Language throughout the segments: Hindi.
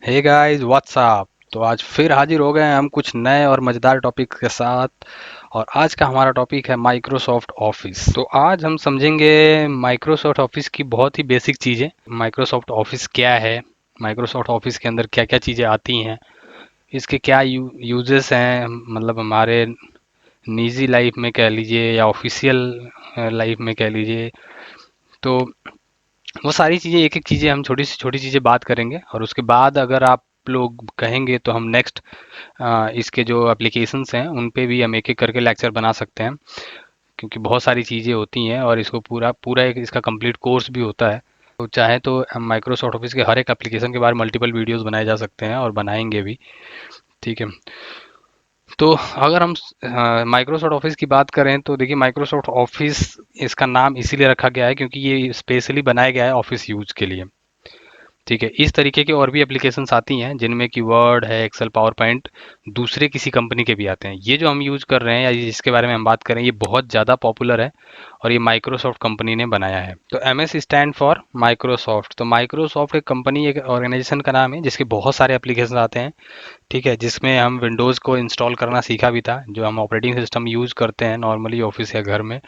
Hey guys what's up. तो आज फिर हाजिर हो गए हैं हम कुछ नए और मज़ेदार टॉपिक के साथ। और आज का हमारा टॉपिक है माइक्रोसॉफ्ट ऑफिस। तो आज हम समझेंगे माइक्रोसॉफ्ट ऑफिस की बहुत ही बेसिक चीज़ें। माइक्रोसॉफ्ट ऑफिस क्या है, माइक्रोसॉफ्ट ऑफिस के अंदर क्या क्या चीज़ें आती हैं, इसके क्या यूजेस हैं, मतलब हमारे निजी लाइफ में कह लीजिए या ऑफिशियल लाइफ में कह लीजिए। तो वो सारी चीज़ें, एक एक चीज़ें हम छोटी सी छोटी चीज़ें बात करेंगे। और उसके बाद अगर आप लोग कहेंगे तो हम नेक्स्ट इसके जो एप्लीकेशंस हैं उन पे भी हम एक एक करके लेक्चर बना सकते हैं, क्योंकि बहुत सारी चीज़ें होती हैं और इसको पूरा पूरा एक इसका कंप्लीट कोर्स भी होता है। तो चाहे तो हम माइक्रोसॉफ्ट ऑफिस के हर एक एप्लीकेशन के बारे में मल्टीपल वीडियोस बनाए जा सकते हैं और बनाएंगे भी। ठीक है। तो अगर हम माइक्रोसॉफ्ट ऑफिस की बात करें तो देखिए, माइक्रोसॉफ्ट ऑफिस इसका नाम इसीलिए रखा गया है क्योंकि ये स्पेशली बनाया गया है ऑफिस यूज के लिए। ठीक है। इस तरीके की और भी एप्लीकेशंस आती हैं जिनमें कि वर्ड है, एक्सेल, पावर पॉइंट दूसरे किसी कंपनी के भी आते हैं। ये जो हम यूज़ कर रहे हैं या जिसके बारे में हम बात करें, ये बहुत ज़्यादा पॉपुलर है और ये माइक्रोसॉफ्ट कंपनी ने बनाया है। तो M S stand for Microsoft. तो माइक्रोसॉफ्ट एक कंपनी, एक ऑर्गेनाइजेशन का नाम है जिसके बहुत सारे एप्लीकेशन आते हैं। ठीक है। जिसमें हम विंडोज़ को इंस्टॉल करना सीखा भी था। जो हम ऑपरेटिंग सिस्टम यूज़ करते हैं नॉर्मली ऑफिस या घर में,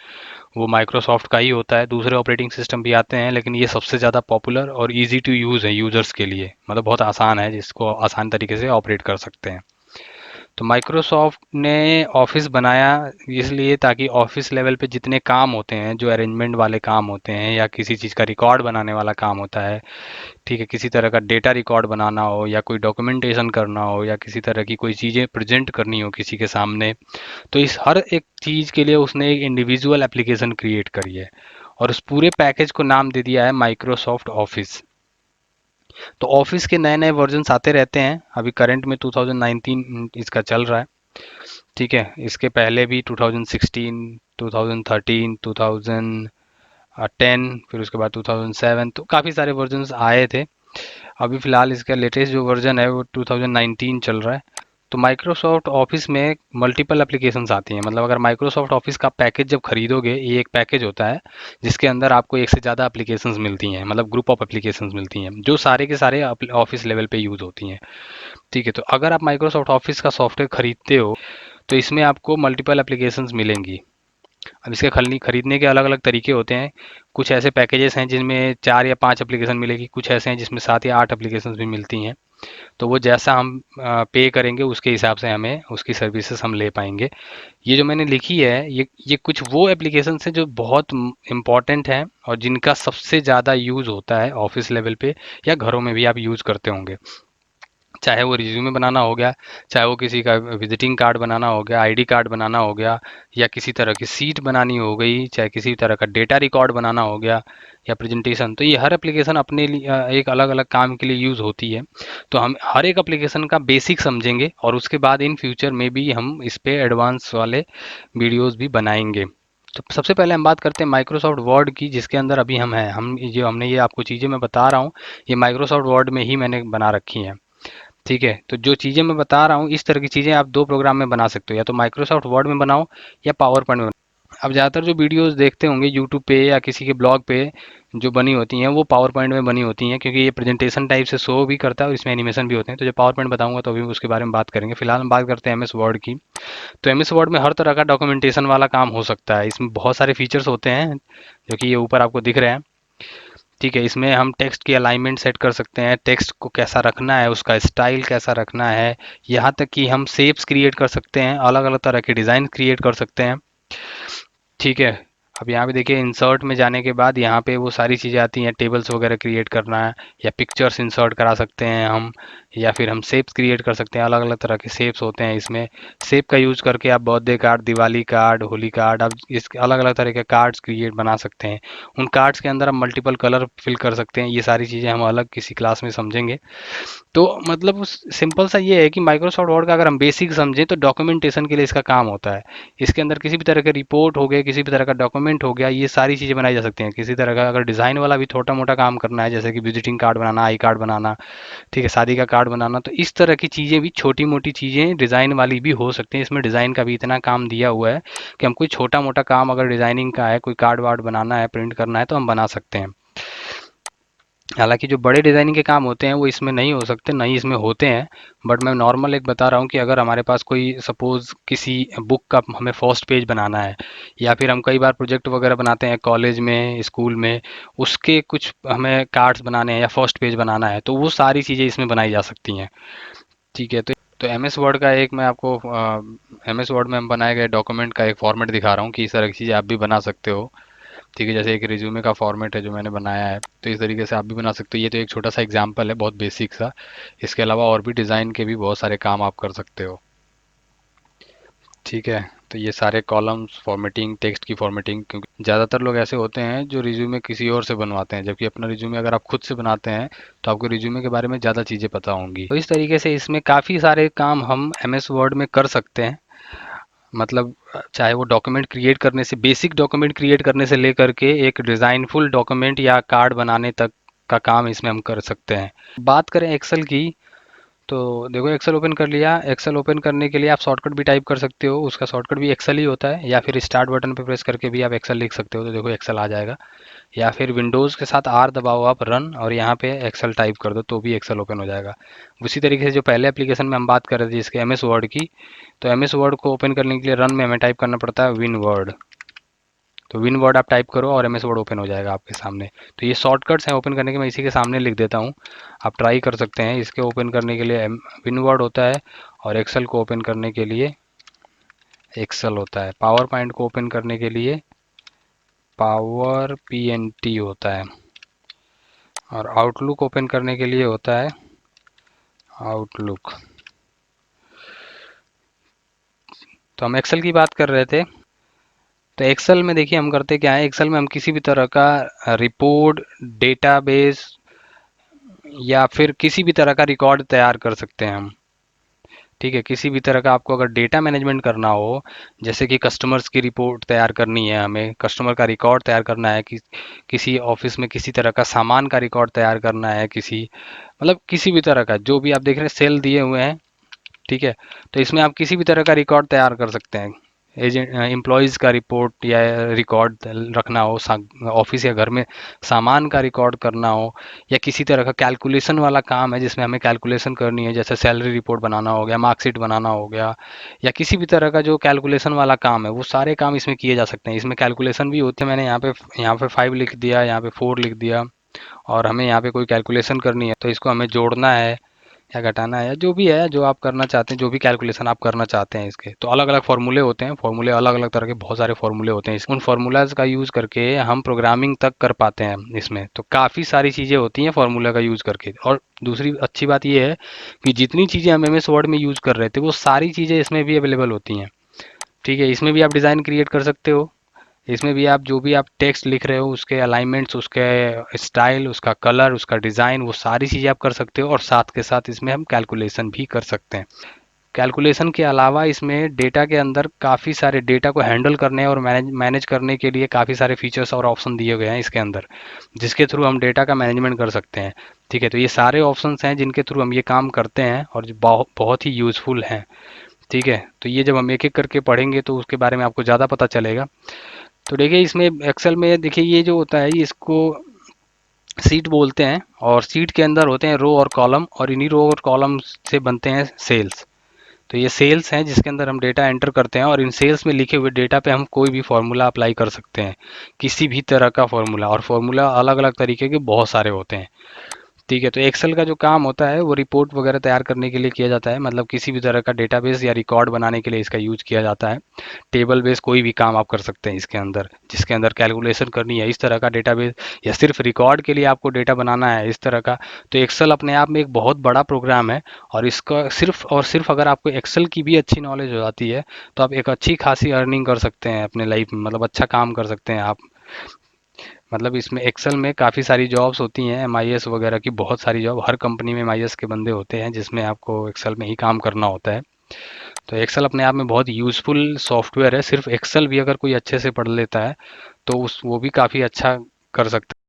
वो माइक्रोसॉफ्ट का ही होता है। दूसरे ऑपरेटिंग सिस्टम भी आते हैं लेकिन ये सबसे ज़्यादा पॉपुलर और इजी टू यूज़ है यूज़र्स के लिए, मतलब बहुत आसान है, जिसको आसान तरीके से ऑपरेट कर सकते हैं। तो माइक्रोसॉफ्ट ने ऑफिस बनाया इसलिए ताकि ऑफिस लेवल पे जितने काम होते हैं, जो अरेंजमेंट वाले काम होते हैं या किसी चीज़ का रिकॉर्ड बनाने वाला काम होता है, ठीक है, किसी तरह का डेटा रिकॉर्ड बनाना हो या कोई डॉक्यूमेंटेशन करना हो या किसी तरह की कोई चीज़ें प्रेजेंट करनी हो किसी के सामने, तो इस हर एक चीज़ के लिए उसने एक इंडिविजुअल एप्लीकेशन क्रिएट करी है और उस पूरे पैकेज को नाम दे दिया है माइक्रोसॉफ्ट ऑफिस। तो ऑफिस के नए नए वर्जन्स आते रहते हैं। अभी करंट में 2019 इसका चल रहा है। ठीक है। इसके पहले भी 2016, 2013, 2010, फिर उसके बाद 2007, तो काफ़ी सारे वर्जन्स आए थे। अभी फ़िलहाल इसका लेटेस्ट जो वर्जन है वो 2019 चल रहा है। तो माइक्रोसॉफ्ट ऑफिस में मल्टीपल एप्लीकेशंस आती हैं। मतलब अगर माइक्रोसॉफ्ट ऑफिस का पैकेज जब खरीदोगे, ये एक पैकेज होता है जिसके अंदर आपको एक से ज़्यादा एप्लीकेशंस मिलती हैं, मतलब ग्रुप ऑफ एप्लीकेशंस मिलती हैं जो सारे के सारे ऑफिस लेवल पे यूज़ होती हैं। ठीक है। तो अगर आप माइक्रोसॉफ्ट ऑफिस का सॉफ्टवेयर खरीदते हो तो इसमें आपको मल्टीपल एप्लीकेशंस मिलेंगी। अब इसके खरीदने के अलग अलग तरीके होते हैं। कुछ ऐसे पैकेजेस हैं जिनमें 4 या 5 एप्लीकेशन मिलेगी, कुछ ऐसे हैं जिसमें 7 या 8 एप्लीकेशन भी मिलती हैं। तो वो जैसा हम पे करेंगे उसके हिसाब से हमें उसकी सर्विसेज हम ले पाएंगे। ये जो मैंने लिखी है, ये कुछ वो एप्लीकेशन हैं जो बहुत इंपॉर्टेंट हैं और जिनका सबसे ज़्यादा यूज़ होता है ऑफिस लेवल पे, या घरों में भी आप यूज़ करते होंगे। चाहे वो रिज्यूमे बनाना हो गया, चाहे वो किसी का विजिटिंग कार्ड बनाना हो गया, आईडी कार्ड बनाना हो गया, या किसी तरह की सीट बनानी हो गई, चाहे किसी तरह का डेटा रिकॉर्ड बनाना हो गया या प्रेजेंटेशन। तो ये हर एप्लीकेशन अपने लिए एक अलग अलग काम के लिए यूज़ होती है। तो हम हर एक एप्लीकेशन का बेसिक समझेंगे और उसके बाद इन फ्यूचर में भी हम इस पे एडवांस वाले वीडियोस भी बनाएंगे। तो सबसे पहले हम बात करते हैं माइक्रोसॉफ्ट वर्ड की, जिसके अंदर अभी हम हैं। हम जो हमने ये आपको चीज़ें मैं बता रहा हूँ, ये माइक्रोसॉफ्ट वर्ड में ही मैंने बना रखी हैं। ठीक है। तो जो चीज़ें मैं बता रहा हूँ, इस तरह की चीज़ें आप 2 प्रोग्राम में बना सकते हो, या तो माइक्रोसॉफ्ट वर्ड में बनाओ या पावर पॉइंट में बनाओ। अब ज़्यादातर जो वीडियोस देखते होंगे यूट्यूब पे या किसी के ब्लॉग पे जो बनी होती हैं, वो पावर पॉइंट में बनी होती हैं, क्योंकि ये प्रेजेंटेशन टाइप से शो भी करता है और इसमें एनिमेशन भी होते हैं। तो जो पावर पॉइंट बताऊंगा तो अभी उसके बारे में बात करेंगे। फिलहाल हम बात करते हैं एम एस वर्ड की। तो एम एस वर्ड में हर तरह का डॉक्यूमेंटेशन वाला काम हो सकता है। इसमें बहुत सारे फीचर्स होते हैं जो कि ये ऊपर आपको दिख रहे हैं। ठीक है। इसमें हम टेक्स्ट की अलाइनमेंट सेट कर सकते हैं, टेक्स्ट को कैसा रखना है, उसका स्टाइल कैसा रखना है, यहाँ तक कि हम शेप्स क्रिएट कर सकते हैं, अलग अलग तरह के डिज़ाइन क्रिएट कर सकते हैं। ठीक है। अब यहाँ पे देखिए, इंसर्ट में जाने के बाद यहाँ पे वो सारी चीज़ें आती हैं, टेबल्स वगैरह क्रिएट करना है या पिक्चर्स इंसर्ट करा सकते हैं हम, या फिर हम शेप्स क्रिएट कर सकते हैं। अलग अलग तरह के शेप्स होते हैं इसमें। शेप का यूज़ करके आप birthday card, Diwali card, Holi card, आप इस अलग अलग तरह के कार्ड्स क्रिएट बना सकते हैं। उन कार्ड्स के अंदर हम मल्टीपल कलर फिल कर सकते हैं। ये सारी चीज़ें हम अलग किसी क्लास में समझेंगे। तो मतलब सिंपल सा ये है कि माइक्रोसॉफ्ट वर्ड का अगर हम बेसिक समझें तो डॉक्यूमेंटेशन के लिए इसका काम होता है। इसके अंदर किसी भी तरह का रिपोर्ट हो गया, किसी भी तरह का डॉक्यूमेंट हो गया, ये सारी चीज़ें बनाई जा सकती हैं। किसी तरह का अगर डिज़ाइन वाला भी छोटा मोटा काम करना है, जैसे कि विजिटिंग कार्ड बनाना, आई कार्ड बनाना, ठीक है, शादी का कार्ड बनाना, तो इस तरह की चीज़ें भी, छोटी मोटी चीज़ें डिज़ाइन वाली भी हो सकती हैं। इसमें डिज़ाइन का भी इतना काम दिया हुआ है कि हम कोई छोटा मोटा काम अगर डिज़ाइनिंग का है, कोई कार्ड वार्ड बनाना है, प्रिंट करना है, तो हम बना सकते हैं। हालांकि जो बड़े डिज़ाइनिंग के काम होते हैं वो इसमें नहीं हो सकते, नहीं इसमें होते हैं। बट मैं नॉर्मल एक बता रहा हूँ कि अगर हमारे पास कोई सपोज़ किसी बुक का हमें फर्स्ट पेज बनाना है, या फिर हम कई बार प्रोजेक्ट वगैरह बनाते हैं कॉलेज में, स्कूल में, उसके कुछ हमें कार्ड्स बनाने हैं या फर्स्ट पेज बनाना है, तो वो सारी चीज़ें इसमें बनाई जा सकती हैं। ठीक है, तो एम एस वर्ड का एक मैं आपको एम एस वर्ड में हम बनाए गए डॉक्यूमेंट का एक फॉर्मेट दिखा रहा हूँ कि इस तरह की चीज़ें आप भी बना सकते हो। ठीक है, जैसे एक रिज्यूमे का फॉर्मेट है जो मैंने बनाया है, तो इस तरीके से आप भी बना सकते हो। ये तो एक छोटा सा एग्जांपल है, बहुत बेसिक सा। इसके अलावा और भी डिज़ाइन के भी बहुत सारे काम आप कर सकते हो। ठीक है, तो ये सारे कॉलम्स फॉर्मेटिंग, टेक्स्ट की फॉर्मेटिंग, क्योंकि ज़्यादातर लोग ऐसे होते हैं जो रिज्यूमे किसी और से बनवाते हैं, जबकि अपना रिज्यूमे अगर आप खुद से बनाते हैं तो आपको रिज्यूमे के बारे में ज़्यादा चीज़ें पता होंगी। तो इस तरीके से इसमें काफ़ी सारे काम हम एम एस वर्ड में कर सकते हैं। मतलब चाहे वो डॉक्यूमेंट क्रिएट करने से, बेसिक डॉक्यूमेंट क्रिएट करने से लेकर के एक डिज़ाइनफुल डॉक्यूमेंट या कार्ड बनाने तक का काम इसमें हम कर सकते हैं। बात करें एक्सेल की, तो देखो एक्सेल ओपन कर लिया। एक्सेल ओपन करने के लिए आप शॉर्टकट भी टाइप कर सकते हो, उसका शॉर्टकट भी एक्सेल ही होता है, या फिर स्टार्ट बटन पे प्रेस करके भी आप एक्सेल लिख सकते हो, तो देखो एक्सेल आ जाएगा। या फिर विंडोज़ के साथ आर दबाओ आप, रन, और यहाँ पे एक्सेल टाइप कर दो तो भी एक्सेल ओपन हो जाएगा। उसी तरीके से जो पहले एप्लीकेशन में हम बात कर रहे थे इसके एम एस वर्ड की, तो एम एस वर्ड को ओपन करने के लिए रन में हमें टाइप करना पड़ता है विन वर्ड। तो विन वर्ड आप टाइप करो और एम एस वर्ड ओपन हो जाएगा आपके सामने। तो ये शॉर्टकट्स हैं ओपन करने के, मैं इसी के सामने लिख देता हूँ, आप ट्राई कर सकते हैं। इसके ओपन करने के लिए विन वर्ड होता है, और एक्सेल को ओपन करने के लिए एक्सेल होता है। पावर पॉइंट को ओपन करने के लिए पावर पी एन टी होता है, और आउटलुक ओपन करने के लिए होता है आउटलुक। तो हम एक्सेल की बात कर रहे थे। तो एक्सेल में देखिए हम करते क्या है, एक्सेल में हम किसी भी तरह का रिपोर्ट, डेटाबेस, या फिर किसी भी तरह का रिकॉर्ड तैयार कर सकते हैं हम। ठीक है, किसी भी तरह का आपको अगर डेटा मैनेजमेंट करना हो, जैसे कि कस्टमर्स की रिपोर्ट तैयार करनी है, हमें कस्टमर का रिकॉर्ड तैयार करना है, कि किसी ऑफिस में किसी तरह का सामान का रिकॉर्ड तैयार करना है, किसी, मतलब किसी भी तरह का, जो भी आप देख रहे हैं सेल दिए हुए हैं। ठीक है, तो इसमें आप किसी भी तरह का रिकॉर्ड तैयार कर सकते हैं। एजेंट एम्प्लॉयज़ का रिपोर्ट या रिकॉर्ड रखना हो, ऑफिस या घर में सामान का रिकॉर्ड करना हो, या किसी तरह का कैलकुलेशन वाला काम है जिसमें हमें कैलकुलेशन करनी है, जैसे सैलरी रिपोर्ट बनाना हो गया, मार्कशीट बनाना हो गया, या किसी भी तरह का जो कैलकुलेशन वाला काम है, वो सारे काम इसमें किए जा सकते हैं। इसमें कैलकुलेशन भी होते हैं, मैंने यहाँ पे 5 लिख दिया, यहाँ पे 4 लिख दिया, और हमें यहाँ पे कोई कैलकुलेशन करनी है तो इसको हमें जोड़ना है या घटाना है, या जो भी है, जो आप करना चाहते हैं, जो भी कैलकुलेशन आप करना चाहते हैं इसके, तो अलग अलग फार्मूले होते हैं। फार्मूले अलग अलग तरह के, बहुत सारे फार्मूले होते हैं, उन फार्मूलाज का यूज़ करके हम प्रोग्रामिंग तक कर पाते हैं इसमें। तो काफ़ी सारी चीज़ें होती हैं फार्मूला का यूज़ करके। और दूसरी अच्छी बात यह है कि जितनी चीज़ें हम एम एस वर्ड में यूज़ कर रहे थे वो सारी चीज़ें इसमें भी अवेलेबल होती हैं। ठीक है, इसमें भी आप डिज़ाइन क्रिएट कर सकते हो। इसमें भी आप जो भी आप टेक्स्ट लिख रहे हो, उसके अलाइनमेंट्स, उसके स्टाइल, उसका कलर, उसका डिज़ाइन, वो सारी चीज़ें आप कर सकते हो। और साथ के साथ इसमें हम कैलकुलेशन भी कर सकते हैं। कैलकुलेशन के अलावा इसमें डेटा के अंदर काफ़ी सारे डेटा को हैंडल करने और मैनेज मैनेज करने के लिए काफ़ी सारे फीचर्स और ऑप्शन दिए गए हैं इसके अंदर, जिसके थ्रू हम डेटा का मैनेजमेंट कर सकते हैं। ठीक है, तो ये सारे ऑप्शंस हैं जिनके थ्रू हम ये काम करते हैं, और जो बहुत बहुत ही यूज़फुल हैं। ठीक है, तो ये जब हम एक एक करके पढ़ेंगे तो उसके बारे में आपको ज़्यादा पता चलेगा। तो देखिए इसमें एक्सेल में देखिए ये जो होता है, ये इसको सीट बोलते हैं, और सीट के अंदर होते हैं रो और कॉलम, और इन्हीं रो और कॉलम से बनते हैं सेल्स। तो ये सेल्स हैं जिसके अंदर हम डेटा एंटर करते हैं, और इन सेल्स में लिखे हुए डेटा पे हम कोई भी फार्मूला अप्लाई कर सकते हैं, किसी भी तरह का फार्मूला। और फार्मूला अलग अलग तरीके के बहुत सारे होते हैं। ठीक है, तो एक्सेल का जो काम होता है वो रिपोर्ट वगैरह तैयार करने के लिए किया जाता है, मतलब किसी भी तरह का डेटाबेस या रिकॉर्ड बनाने के लिए इसका यूज किया जाता है। टेबल बेस कोई भी काम आप कर सकते हैं इसके अंदर, जिसके अंदर कैलकुलेशन करनी है, इस तरह का डेटाबेस, या सिर्फ रिकॉर्ड के लिए आपको डेटा बनाना है, इस तरह का। तो एक्सेल अपने आप में एक बहुत बड़ा प्रोग्राम है, और इसका सिर्फ और सिर्फ अगर आपको एक्सेल की भी अच्छी नॉलेज हो जाती है तो आप एक अच्छी खासी अर्निंग कर सकते हैं अपने लाइफ में, मतलब अच्छा काम कर सकते हैं आप। मतलब इसमें एक्सेल में काफ़ी सारी जॉब्स होती हैं, एमआईएस वगैरह की बहुत सारी जॉब, हर कंपनी में एमआईएस के बंदे होते हैं जिसमें आपको एक्सेल में ही काम करना होता है। तो एक्सेल अपने आप में बहुत यूज़फुल सॉफ्टवेयर है। सिर्फ एक्सेल भी अगर कोई अच्छे से पढ़ लेता है तो उस वो भी काफ़ी अच्छा कर सकता है।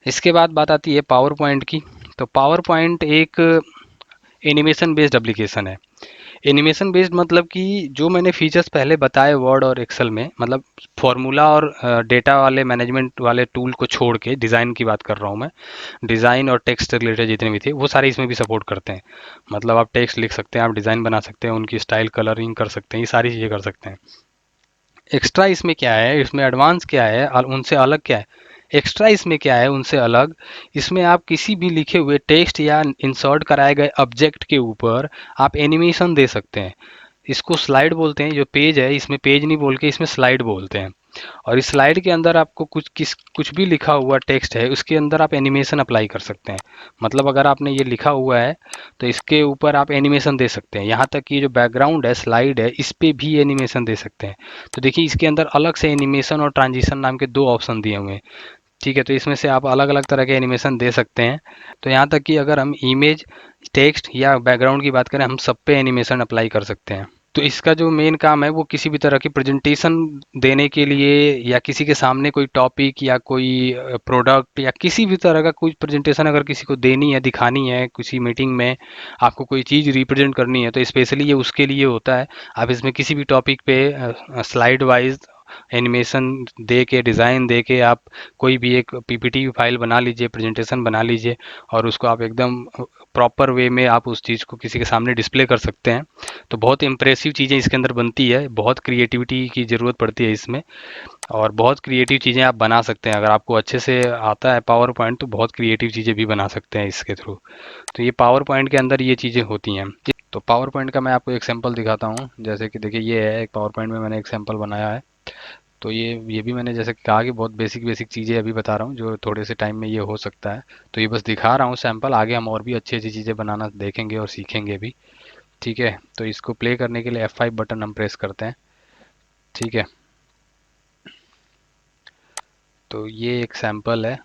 इसके बाद बात आती है पावर पॉइंट की। तो पावर पॉइंट एक एनिमेशन बेस्ड एप्लीकेशन है। एनिमेशन बेस्ड मतलब कि जो मैंने फीचर्स पहले बताए वर्ड और एक्सेल में, मतलब फॉर्मूला और डेटा वाले मैनेजमेंट वाले टूल को छोड़ के डिज़ाइन की बात कर रहा हूँ मैं। डिज़ाइन और टेक्स्ट से रिलेटेड जितने भी थे वो सारे इसमें भी सपोर्ट करते हैं। मतलब आप टेक्स्ट लिख सकते हैं, आप डिज़ाइन बना सकते हैं, उनकी स्टाइल कलरिंग कर सकते हैं, ये सारी चीज़ें कर सकते हैं। एक्स्ट्रा इसमें क्या है, इसमें एडवांस क्या है और उनसे अलग क्या है, एक्स्ट्रा इसमें क्या है उनसे अलग, इसमें आप किसी भी लिखे हुए टेक्स्ट या इंसर्ट कराए गए ऑब्जेक्ट के ऊपर आप एनिमेशन दे सकते हैं। इसको स्लाइड बोलते हैं। जो पेज है इसमें पेज नहीं बोल के इसमें स्लाइड बोलते हैं। और इस स्लाइड के अंदर आपको कुछ भी लिखा हुआ टेक्स्ट है उसके अंदर आप एनिमेशन अप्लाई कर सकते हैं। मतलब अगर आपने ये लिखा हुआ है तो इसके ऊपर आप एनिमेशन दे सकते हैं। यहाँ तक कि जो बैकग्राउंड है स्लाइड है इस पे भी एनिमेशन दे सकते हैं। तो देखिए इसके अंदर अलग से एनिमेशन और ट्रांजिशन नाम के दो ऑप्शन दिए हुए हैं। ठीक है, तो इसमें से आप अलग अलग तरह के एनिमेशन दे सकते हैं। तो यहाँ तक कि अगर हम इमेज, टेक्स्ट या बैकग्राउंड की बात करें, हम सब पे एनिमेशन अप्लाई कर सकते हैं। तो इसका जो मेन काम है वो किसी भी तरह की प्रेजेंटेशन देने के लिए, या किसी के सामने कोई टॉपिक या कोई प्रोडक्ट या किसी भी तरह का कोई प्रेजेंटेशन अगर किसी को देनी है, दिखानी है, किसी मीटिंग में आपको कोई चीज़ रिप्रेजेंट करनी है, तो स्पेशली ये उसके लिए होता है। आप इसमें किसी भी टॉपिक पे स्लाइड वाइज एनिमेशन दे के, डिज़ाइन दे के आप कोई भी एक पीपीटी फाइल बना लीजिए, प्रेजेंटेशन बना लीजिए, और उसको आप एकदम प्रॉपर वे में आप उस चीज़ को किसी के सामने डिस्प्ले कर सकते हैं। तो बहुत इम्प्रेसिव चीज़ें इसके अंदर बनती है, बहुत क्रिएटिविटी की ज़रूरत पड़ती है इसमें, और बहुत क्रिएटिव चीज़ें आप बना सकते हैं। अगर आपको अच्छे से आता है पावर पॉइंट तो बहुत क्रिएटिव चीज़ें भी बना सकते हैं इसके थ्रू। तो ये पावर पॉइंट के अंदर ये चीज़ें होती हैं। तो पावर पॉइंट का मैं आपको एक सैंपल दिखाता हूँ। जैसे कि देखिए ये है एक पावर पॉइंट में मैंने एक सैंपल बनाया है। तो ये भी मैंने जैसे कि कहा कि बहुत बेसिक बेसिक चीज़ें अभी बता रहा हूँ जो थोड़े से टाइम में ये हो सकता है। तो ये बस दिखा रहा हूँ सैंपल, आगे हम और भी अच्छी अच्छी चीज़ें बनाना देखेंगे और सीखेंगे भी। ठीक है, तो इसको प्ले करने के लिए F5 बटन हम प्रेस करते हैं। ठीक है, तो ये एक सैंपल है।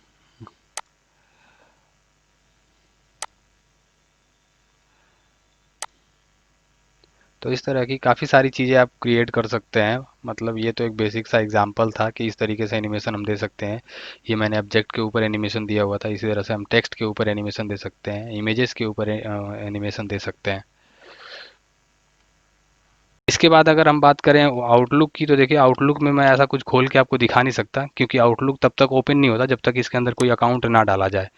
तो इस तरह की काफ़ी सारी चीज़ें आप क्रिएट कर सकते हैं। मतलब ये तो एक बेसिक सा एग्जांपल था कि इस तरीके से एनिमेशन हम दे सकते हैं। ये मैंने ऑब्जेक्ट के ऊपर एनिमेशन दिया हुआ था, इसी तरह से हम टेक्स्ट के ऊपर एनिमेशन दे सकते हैं, इमेजेस के ऊपर एनिमेशन दे सकते हैं। इसके बाद अगर हम बात करें आउटलुक की, तो देखिए आउटलुक में मैं ऐसा कुछ खोल के आपको दिखा नहीं सकता, क्योंकि आउटलुक तब तक ओपन नहीं होता जब तक इसके अंदर कोई अकाउंट ना डाला जाए।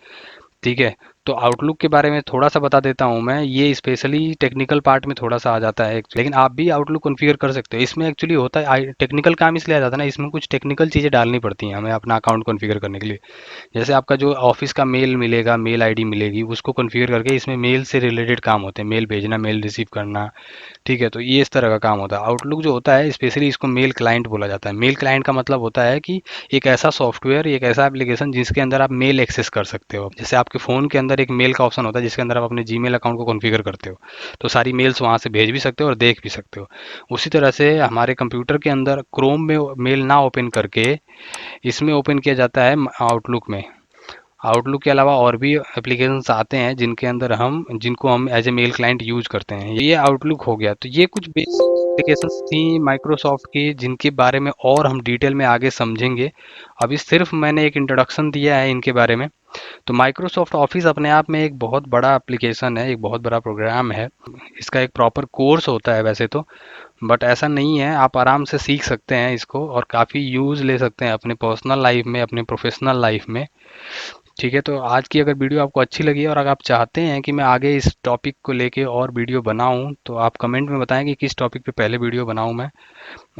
ठीक है, तो आउटलुक के बारे में थोड़ा सा बता देता हूँ मैं। ये स्पेशली टेक्निकल पार्ट में थोड़ा सा आ जाता है, लेकिन आप भी आउटलुक कॉन्फ़िगर कर सकते हो। इसमें एक्चुअली होता है टेक्निकल काम इसलिए आ जाता है ना, इसमें कुछ टेक्निकल चीज़ें डालनी पड़ती हैं हमें अपना अकाउंट कॉन्फ़िगर करने के लिए। जैसे आपका जो ऑफिस का मेल मिलेगा, मेल आईडी मिलेगी, उसको कॉन्फ़िगर करके इसमें मेल से रिलेटेड काम होते हैं, मेल भेजना, मेल रिसीव करना। ठीक है, तो ये इस तरह का काम होता है। आउटलुक जो होता है स्पेशली इसको मेल क्लाइंट बोला जाता है। मेल क्लाइंट का मतलब होता है कि एक ऐसा सॉफ्टवेयर, एक ऐसा एप्लीकेशन जिसके अंदर आप मेल एक्सेस कर सकते हो। जैसे आपके फ़ोन के अंदर एक मेल का ऑप्शन होता है जिसके अंदर आप अपने जीमेल अकाउंट को कॉन्फ़िगर करते हो, तो सारी मेल्स वहाँ से भेज भी सकते हो और देख भी सकते हो। उसी तरह से हमारे कंप्यूटर के अंदर क्रोम में मेल ना ओपन करके इसमें ओपन किया जाता है आउटलुक में। आउटलुक के अलावा और भी एप्लीकेशंस आते हैं जिनको हम as a mail client use करते हैं। ये आउटलुक हो गया। तो ये कुछ बेसिक एप्लीकेशंस थी माइक्रोसॉफ्ट की जिनके बारे में और हम डिटेल में आगे समझेंगे। अभी सिर्फ मैंने एक इंट्रोडक्शन दिया है इनके बारे में। तो माइक्रोसॉफ्ट ऑफिस अपने आप में एक बहुत बड़ा एप्लीकेशन है, एक बहुत बड़ा प्रोग्राम है। इसका एक प्रॉपर कोर्स होता है वैसे तो, बट ऐसा नहीं है। आप आराम से सीख सकते हैं इसको और काफ़ी यूज़ ले सकते हैं अपने पर्सनल लाइफ में, अपने प्रोफेशनल लाइफ में। ठीक है, तो आज की अगर वीडियो आपको अच्छी लगी और अगर आप चाहते हैं कि मैं आगे इस टॉपिक को लेके और वीडियो बनाऊं, तो आप कमेंट में बताएं कि किस टॉपिक पे पहले वीडियो बनाऊं मैं।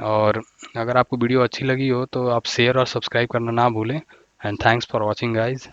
और अगर आपको वीडियो अच्छी लगी हो तो आप शेयर और सब्सक्राइब करना ना भूलें। And thanks for watching guys.